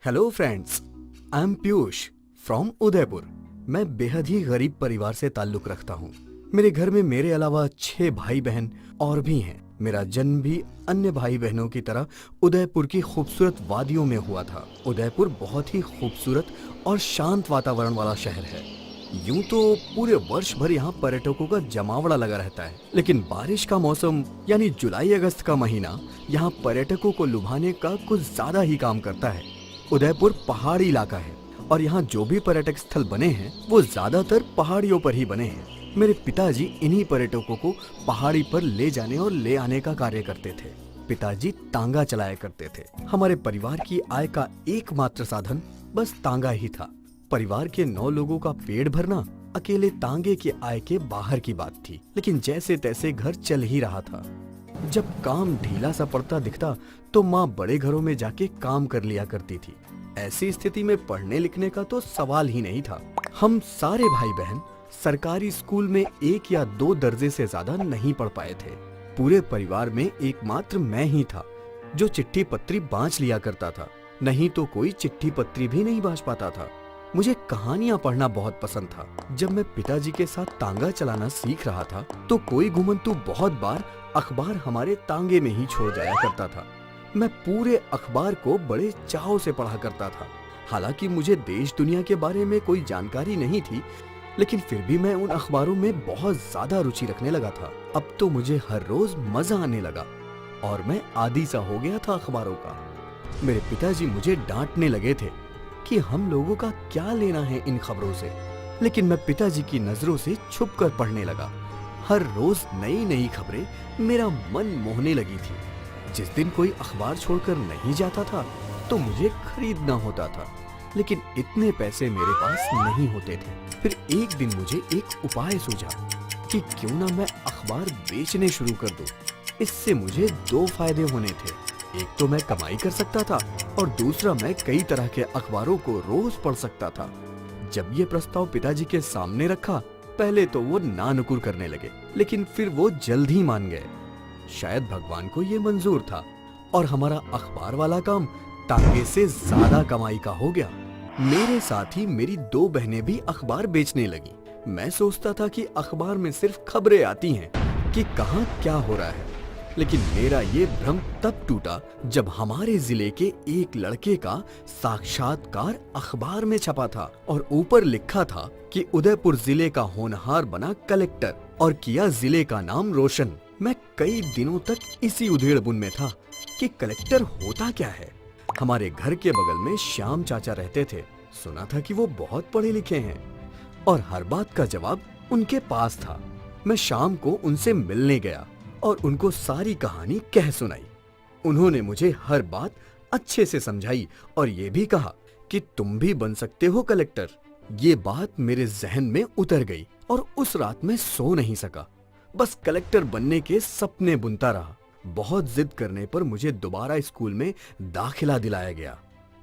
Hello friends, I M Piyush from Udaipur. मैं बेहद ही गरीब परिवार से ताल्लुक रखता हूँ। मेरे घर में मेरे अलावा 6 भाई बहन और भी हैं। मेरा जन्म भी अन्य भाई बहनों की तरह उदयपुर की खूबसूरत वादियों में हुआ था। उदयपुर बहुत ही खूबसूरत और शांत वातावरण वाला शहर है। यूं तो पूरे वर्ष भर यहाँ पर्यटकों का जमावड़ा लगा रहता है, लेकिन बारिश का मौसम यानी जुलाई अगस्त का महीना यहाँ पर्यटकों को लुभाने का कुछ ज्यादा ही काम करता है। उदयपुर पहाड़ी इलाका है और यहाँ जो भी पर्यटक स्थल बने हैं वो ज्यादातर पहाड़ियों पर ही बने हैं। मेरे पिताजी इन्हीं पर्यटकों को पहाड़ी पर ले जाने और ले आने का कार्य करते थे। पिताजी तांगा चलाया करते थे। हमारे परिवार की आय का एकमात्र साधन बस तांगा ही था। परिवार के 9 लोगों का पेट भरना अकेले तांगे की आय के बाहर की बात थी, लेकिन जैसे तैसे घर चल ही रहा था। जब काम ढीला सा पड़ता दिखता तो माँ बड़े घरों में जाके काम कर लिया करती थी। ऐसी स्थिति में पढ़ने लिखने का तो सवाल ही नहीं था। हम सारे भाई बहन सरकारी स्कूल में 1 या 2 दर्जे से ज्यादा नहीं पढ़ पाए थे। पूरे परिवार में एकमात्र मैं ही था जो चिट्ठी पत्री बांच लिया करता था, नहीं तो कोई चिट्ठी पत्री भी नहीं बांच पाता था। मुझे कहानियां पढ़ना बहुत पसंद था। जब मैं पिताजी के साथ तांगा चलाना सीख रहा था तो कोई घुमंतु बहुत बार अखबार हमारे तांगे में ही छोड़ जाया करता था। मैं पूरे अखबार को बड़े चाव से पढ़ा करता था। हालांकि मुझे देश दुनिया के बारे में कोई जानकारी नहीं थी, लेकिन फिर भी मैं उन अखबारों में बहुत ज्यादा रुचि रखने लगा था। अब तो मुझे हर रोज मजा आने लगा और मैं आदी सा हो गया था अखबारों का। मेरे पिताजी मुझे डांटने लगे थे कि हम लोगों का क्या लेना है इन खबरों से, लेकिन मैं पिताजी की नजरों से छुपकर पढ़ने लगा। हर रोज नई नई खबरें मेरा मन मोहने लगी थी। जिस दिन कोई अखबार छोड़कर नहीं जाता था तो मुझे खरीदना होता था, लेकिन इतने पैसे मेरे पास नहीं होते थे। फिर एक दिन मुझे एक उपाय सूझा कि क्यों ना मैं अखबार बेचने शुरू कर दूं। इससे मुझे 2 फायदे होने थे। एक तो मैं कमाई कर सकता था और दूसरा मैं कई तरह के अखबारों को रोज पढ़ सकता था। जब ये प्रस्ताव पिताजी के सामने रखा, पहले तो वो नानुकुर करने लगे, लेकिन फिर वो जल्द ही मान गए। शायद भगवान को ये मंजूर था और हमारा अखबार वाला काम तांगे से ज्यादा कमाई का हो गया। मेरे साथ ही मेरी 2 बहनें भी अखबार बेचने लगी। मैं सोचता था कि अखबार में सिर्फ खबरें आती हैं कि कहाँ क्या हो रहा है, लेकिन मेरा ये भ्रम तब टूटा जब हमारे जिले के एक लड़के का साक्षात्कार अखबार में छपा था और ऊपर लिखा था कि उदयपुर जिले का होनहार बना कलेक्टर और किया जिले का नाम रोशन। मैं कई दिनों तक इसी उधेड़बुन में था कि कलेक्टर होता क्या है। हमारे घर के बगल में श्याम चाचा रहते थे। सुना था कि वो बहुत पढ़े लिखे हैं और हर बात का जवाब उनके पास था। मैं शाम को उनसे मिलने गया और उनको सारी कहानी कह सुनाई। उन्होंने मुझे हर बात अच्छे से समझाई और ये भी कहा कि तुम भी बन सकते हो कलेक्टर। ये बात मेरे जहन में उतर गई और उस रात मैं सो नहीं सका। बस कलेक्टर बनने के सपने बुनता रहा। बहुत जिद करने पर मुझे दोबारा स्कूल में दाखिला दिलाया गया।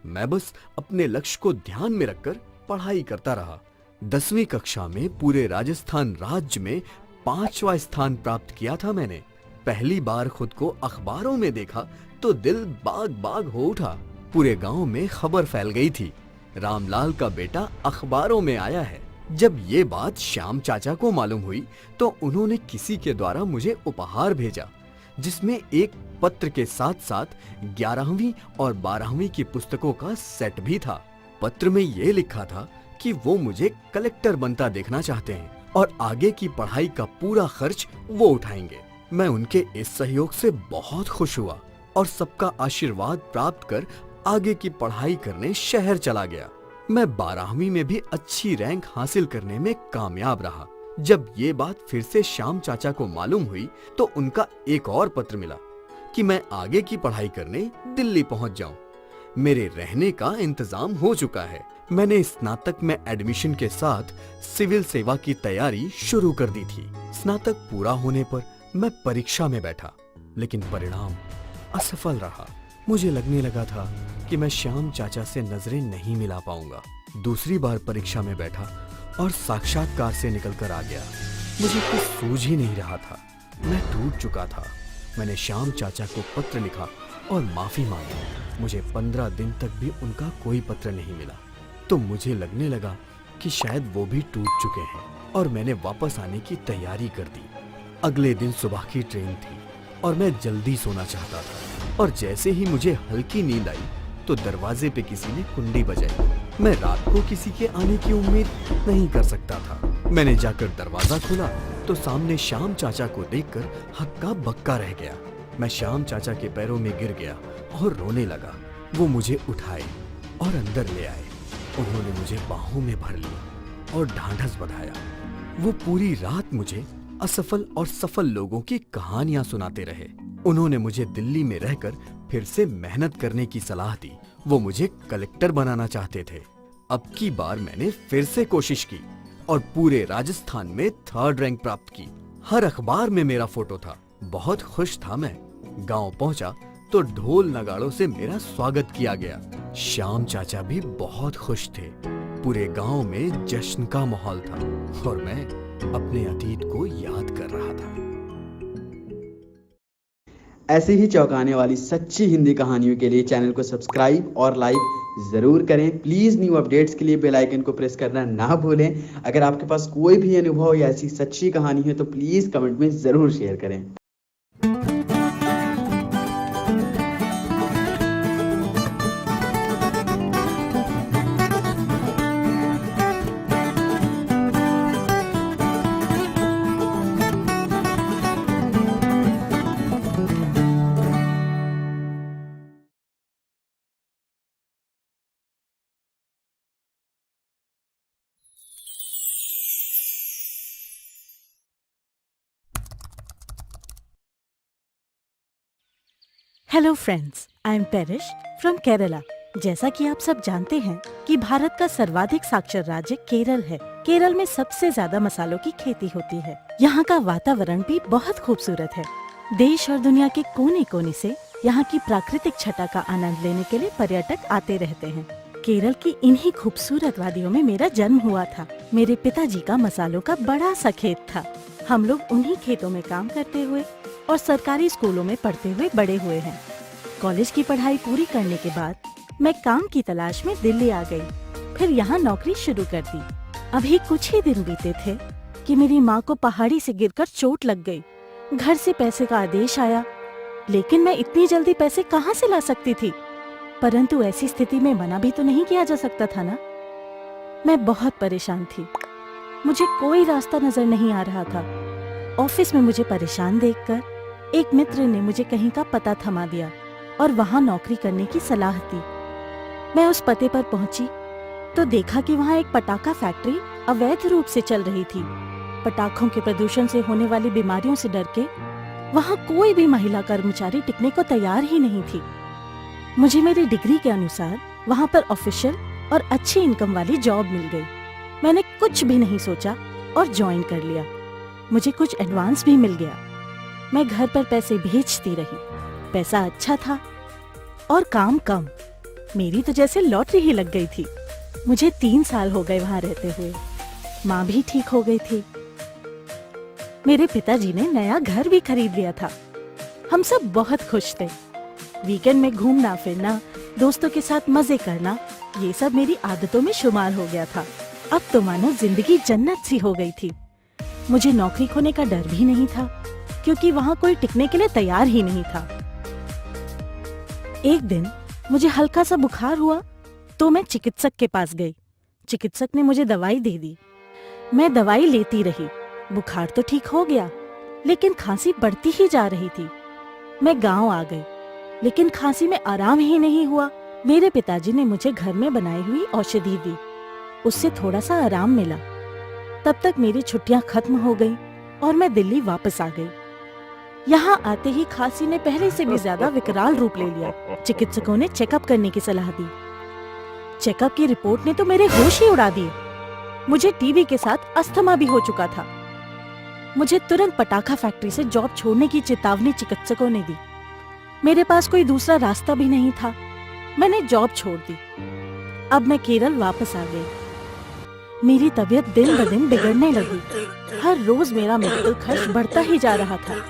मैं बस अपने लक्ष्य को ध्यान में रखकर पढ़ाई करता रहा। 10वीं कक्षा में पूरे राजस्थान राज्य में 5वां स्थान प्राप्त किया था मैंने। पहली बार खुद को अखबारों में देखा तो दिल बाग बाग हो उठा। पूरे गांव में खबर फैल गई थी, रामलाल का बेटा अखबारों में आया है। जब ये बात श्याम चाचा को मालूम हुई तो उन्होंने किसी के द्वारा मुझे उपहार भेजा, जिसमें एक पत्र के साथ साथ 11वीं और 12वीं की पुस्तकों का सेट भी था। पत्र में ये लिखा था कि वो मुझे कलेक्टर बनता देखना चाहते हैं और आगे की पढ़ाई का पूरा खर्च वो उठाएंगे। मैं उनके इस सहयोग से बहुत खुश हुआ और सबका आशीर्वाद प्राप्त कर आगे की पढ़ाई करने शहर चला गया। मैं 12वीं में भी अच्छी रैंक हासिल करने में कामयाब रहा। जब ये बात फिर से श्याम चाचा को मालूम हुई तो उनका एक और पत्र मिला कि मैं आगे की पढ़ाई करने दिल्ली पहुंच जाऊं। मेरे रहने का इंतजाम हो चुका है। मैंने स्नातक में एडमिशन के साथ सिविल सेवा की तैयारी शुरू कर दी थी। स्नातक पूरा होने पर मैं परीक्षा में बैठा, लेकिन परिणाम असफल रहा। मुझे लगने लगा था कि मैं श्याम चाचा से नजरें नहीं मिला पाऊंगा। दूसरी बार परीक्षा में बैठा और साक्षात्कार से निकलकर आ गया। मुझे कुछ सूझ ही नहीं रहा था। मैं टूट चुका था। मैंने श्याम चाचा को पत्र लिखा और माफी मांगी। मुझे 15 दिन तक भी उनका कोई पत्र नहीं मिला, तो मुझे लगने लगा कि शायद वो भी टूट चुके हैं और मैंने वापस आने की तैयारी कर दी। अगले दिन सुबह की ट्रेन थी और मैं जल्दी सोना चाहता था, और जैसे ही मुझे हल्की नींद आई तो दरवाजे पे किसी ने कुंडी बजाई। मैं रात को किसी के आने की उम्मीद नहीं कर सकता था। मैंने जाकर दरवाजा खोला तो सामने श्याम चाचा को देखकर हक्का बक्का रह गया। मैं श्याम चाचा के पैरों में गिर गया और रोने लगा। वो मुझे उठाए और अंदर ले आए। उन्होंने मुझे बाहों में भर लिया और ढांढस बंधाया। वो पूरी रात मुझे असफल और सफल लोगों की कहानियां सुनाते रहे। उन्होंने मुझे दिल्ली में रहकर फिर से मेहनत करने की सलाह दी। वो मुझे कलेक्टर बनाना चाहते थे। अब की बार मैंने फिर से कोशिश की और पूरे राजस्थान में 3rd रैंक प्राप्त की। हर अखबार में मेरा फोटो था। बहुत खुश था मैं। गांव पहुंचा तो ढोल नगाड़ों से मेरा स्वागत किया गया। श्याम चाचा भी बहुत खुश थे। पूरे गांव में जश्न का माहौल था और मैं अपने अतीत को याद कर रहा था। ऐसे ही चौंकाने वाली सच्ची हिंदी कहानियों के लिए चैनल को सब्सक्राइब और लाइक जरूर करें। प्लीज न्यू अपडेट्स के लिए बेल आइकन को प्रेस करना ना भूलें। अगर आपके पास कोई भी अनुभव या ऐसी सच्ची कहानी है तो प्लीज कमेंट में जरूर शेयर करें। Hello friends, I am Parish from Kerala. जैसा कि आप सब जानते हैं कि भारत का सर्वाधिक साक्षर राज्य केरल है। केरल में सबसे ज्यादा मसालों की खेती होती है। यहाँ का वातावरण भी बहुत खूबसूरत है। देश और दुनिया के कोने कोने से यहाँ की प्राकृतिक छटा का आनंद लेने के लिए पर्यटक आते रहते हैं। केरल की इन्हीं खूबसूरत वादियों में मेरा जन्म हुआ था। मेरे पिताजी का मसालों का बड़ा सा खेत था। हम लोग उन्हीं खेतों में काम करते हुए और सरकारी स्कूलों में पढ़ते हुए बड़े हुए हैं। कॉलेज की पढ़ाई पूरी करने के बाद मैं काम की तलाश में दिल्ली आ गई। फिर यहाँ नौकरी शुरू कर दी। अभी कुछ ही दिन बीते थे कि मेरी माँ को पहाड़ी से गिरकर चोट लग गई। घर से पैसे का आदेश आया, लेकिन मैं इतनी जल्दी पैसे कहाँ से ला सकती थी? परंतु ऐसी स्थिति में मना भी तो नहीं किया जा सकता था ना। मैं बहुत परेशान थी। मुझे कोई रास्ता नजर नहीं आ रहा था। ऑफिस में मुझे परेशान देखकर एक मित्र ने मुझे कहीं का पता थमा दिया और वहां नौकरी करने की सलाह दी। मैं उस पते पर पहुंची तो देखा कि वहां एक पटाखा फैक्ट्री अवैध रूप से चल रही थी। पटाखों के प्रदूषण से होने वाली बीमारियों से डर के वहां कोई भी महिला कर्मचारी टिकने को तैयार ही नहीं थी। मुझे मेरी डिग्री के अनुसार वहां पर ऑफिशियल और अच्छी इनकम वाली जॉब मिल गई। मैंने कुछ भी नहीं सोचा और ज्वाइन कर लिया। मुझे कुछ एडवांस भी मिल गया। मैं घर पर पैसे भेजती रही। पैसा अच्छा था और काम कम। मेरी तो जैसे लॉटरी ही लग गई थी। मुझे 3 साल हो गए वहां रहते हुए। माँ भी ठीक हो गई थी। मेरे पिताजी ने नया घर भी खरीद लिया था। हम सब बहुत खुश थे। वीकेंड में घूमना फिरना, दोस्तों के साथ मजे करना, ये सब मेरी आदतों में शुमार हो गया था। अब तो मानो जिंदगी जन्नत सी हो गई थी। मुझे नौकरी खोने का डर भी नहीं था, क्योंकि वहाँ कोई टिकने के लिए तैयार ही नहीं था। एक दिन मुझे हल्का सा बुखार हुआ तो मैं चिकित्सक के पास गई। चिकित्सक ने मुझे दवाई दे दी। मैं दवाई लेती रही। बुखार तो ठीक हो गया, लेकिन खांसी बढ़ती ही जा रही थी। मैं गांव आ गई, लेकिन खांसी में आराम ही नहीं हुआ। मेरे पिताजी ने मुझे घर में बनाई हुई औषधि दी। उससे थोड़ा सा आराम मिला। तब तक मेरी छुट्टियां खत्म हो गई और मैं दिल्ली वापस आ गई। यहाँ आते ही खांसी ने पहले से भी ज्यादा विकराल रूप ले लिया। चिकित्सकों ने चेकअप करने की सलाह दी। चेकअप की रिपोर्ट ने तो मेरे होश ही उड़ा दिए। मुझे टीबी के साथ अस्थमा भी हो चुका था। मुझे तुरंत पटाखा फैक्ट्री से जॉब छोड़ने की चेतावनी चिकित्सकों ने दी। मेरे पास कोई दूसरा रास्ता भी नहीं था। मैंने जॉब छोड़ दी। अब मैं केरल वापस आ गई। मेरी तबीयत दिन ब दिन बिगड़ने लगी। हर रोज मेरा मेडिकल खर्च बढ़ता ही जा रहा था।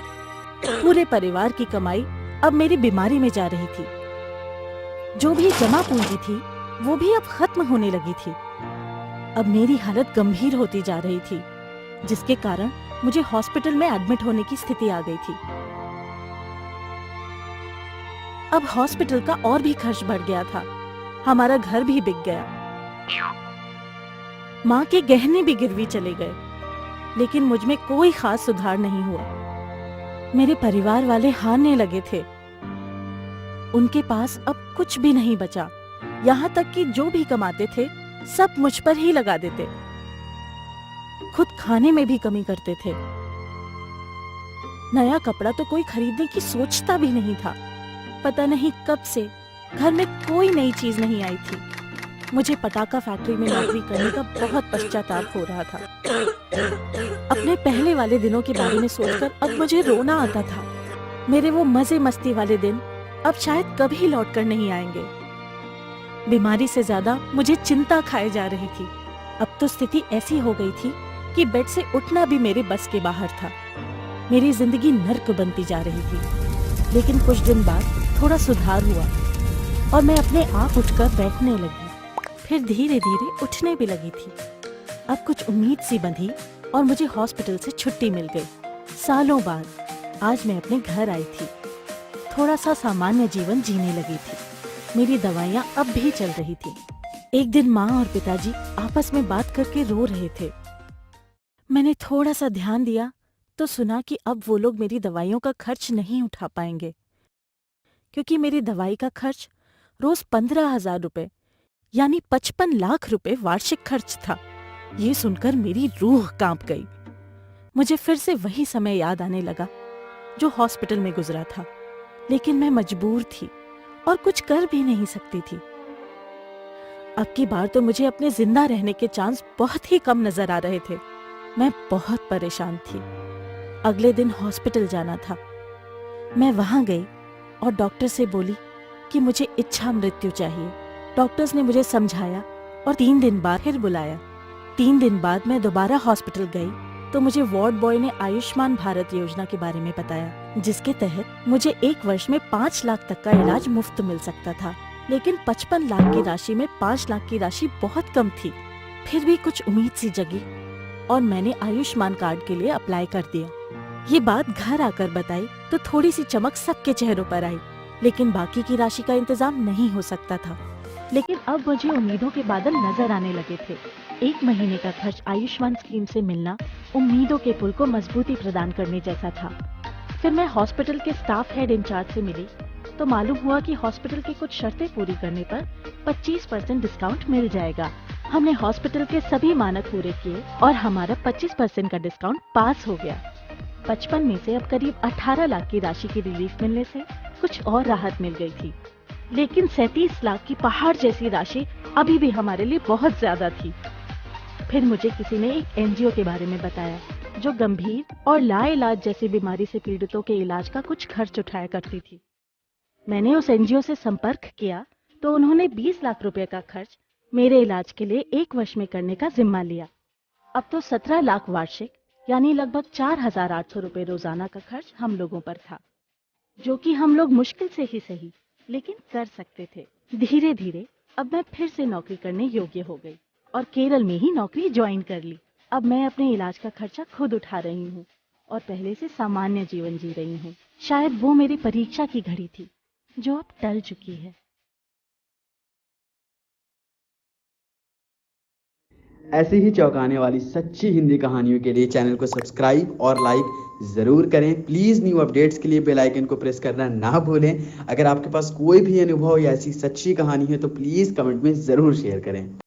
पूरे परिवार की कमाई अब मेरी बीमारी में जा रही थी। जो भी जमा पूंजी थी वो भी अब खत्म होने लगी थी। अब मेरी हालत गंभीर होती जा रही थी, जिसके कारण मुझे हॉस्पिटल में एडमिट होने की स्थिति आ गई थी। अब हॉस्पिटल का और भी खर्च बढ़ गया था। हमारा घर भी बिक गया। माँ के गहने भी गिरवी चले गए, लेकिन मुझ में कोई खास सुधार नहीं हुआ। मेरे परिवार वाले हारने लगे थे। उनके पास अब कुछ भी नहीं बचा। यहाँ तक कि जो भी कमाते थे सब मुझ पर ही लगा देते। खुद खाने में भी कमी करते थे। नया कपड़ा तो कोई खरीदने की सोचता भी नहीं था। पता नहीं कब से घर में कोई नई चीज नहीं आई थी। मुझे पटाखा फैक्ट्री में नौकरी करने का बहुत पश्चाताप हो रहा था। अपने पहले वाले दिनों के बारे में सोचकर अब मुझे रोना आता था। मेरे वो मजे मस्ती वाले दिन अब शायद कभी लौट कर नहीं आएंगे। बीमारी से ज्यादा मुझे चिंता खाए जा रही थी। अब तो स्थिति ऐसी हो गई थी कि बेड से उठना भी मेरे बस के बाहर था। मेरी जिंदगी नर्क बनती जा रही थी। लेकिन कुछ दिन बाद थोड़ा सुधार हुआ और मैं अपने आप उठकर बैठने लगी। फिर धीरे धीरे उठने भी लगी थी। अब कुछ उम्मीद सी बंधी और मुझे हॉस्पिटल से छुट्टी मिल गई। सालों बाद आज मैं अपने घर आई थी। थोड़ा सा सामान्य जीवन जीने लगी थी। मेरी दवाइयाँ अब भी चल रही थी। एक दिन माँ और पिताजी आपस में बात करके रो रहे थे। मैंने थोड़ा सा ध्यान दिया तो सुना कि अब वो लोग मेरी दवाइयों का खर्च नहीं उठा पाएंगे, क्योंकि मेरी दवाई का खर्च रोज 15,000 रुपए यानी 55 लाख रुपए वार्षिक खर्च था। ये सुनकर मेरी रूह कांप गई। मुझे फिर से वही समय याद आने लगा जो हॉस्पिटल में गुजरा था। लेकिन मैं मजबूर थी और कुछ कर भी नहीं सकती थी। अब की बार तो मुझे अपने जिंदा रहने के चांस बहुत ही कम नजर आ रहे थे। मैं बहुत परेशान थी। अगले दिन हॉस्पिटल जाना था। मैं वहां गई और डॉक्टर से बोली कि मुझे इच्छा मृत्यु चाहिए। डॉक्टर्स ने मुझे समझाया और 3 दिन बाद फिर बुलाया। 3 दिन बाद मैं दोबारा हॉस्पिटल गई तो मुझे वार्ड बॉय ने आयुष्मान भारत योजना के बारे में बताया, जिसके तहत मुझे 1 वर्ष में 5 लाख तक का इलाज मुफ्त मिल सकता था। लेकिन 55 लाख की राशि में 5 लाख की राशि बहुत कम थी। फिर भी कुछ उम्मीद सी जगी और मैंने आयुष्मान कार्ड के लिए अप्लाई कर दिया। ये बात घर आकर बताई तो थोड़ी सी चमक सबके चेहरों पर आई। लेकिन बाकी की राशि का इंतजाम नहीं हो सकता था। लेकिन अब मुझे उम्मीदों के बादल नजर आने लगे थे। 1 महीने का खर्च आयुष्मान स्कीम से मिलना उम्मीदों के पुल को मजबूती प्रदान करने जैसा था। फिर मैं हॉस्पिटल के स्टाफ हेड इंचार्ज से मिली तो मालूम हुआ कि हॉस्पिटल की कुछ शर्तें पूरी करने पर 25% डिस्काउंट मिल जाएगा। हमने हॉस्पिटल के सभी मानक पूरे किए और हमारा 25% का डिस्काउंट पास हो गया। 55 में से अब करीब 18 लाख की राशि की रिलीफ मिलने से कुछ और राहत मिल गई थी। लेकिन 37 लाख की पहाड़ जैसी राशि अभी भी हमारे लिए बहुत ज्यादा थी। फिर मुझे किसी ने एक एनजीओ के बारे में बताया जो गंभीर और लाइलाज जैसी बीमारी से पीड़ितों के इलाज का कुछ खर्च उठाया करती थी। मैंने उस एनजीओ से संपर्क किया तो उन्होंने 20 लाख रुपए का खर्च मेरे इलाज के लिए 1 वर्ष में करने का जिम्मा लिया। अब तो 17 लाख वार्षिक यानी लगभग 4,800 रुपए रोजाना का खर्च हम लोगों पर था, जो कि हम लोग मुश्किल से ही सही लेकिन कर सकते थे। धीरे धीरे अब मैं फिर से नौकरी करने योग्य हो गई और केरल में ही नौकरी ज्वाइन कर ली। अब मैं अपने इलाज का खर्चा खुद उठा रही हूँ और पहले से सामान्य जीवन जी रही हूँ। शायद वो मेरी परीक्षा की घड़ी थी जो अब टल चुकी है। ऐसी ही चौंकाने वाली सच्ची हिंदी कहानियों के लिए चैनल को सब्सक्राइब और लाइक ज़रूर करें। प्लीज़ न्यू अपडेट्स के लिए बेल आइकन को प्रेस करना ना भूलें। अगर आपके पास कोई भी अनुभव या ऐसी सच्ची कहानी है तो प्लीज़ कमेंट में ज़रूर शेयर करें।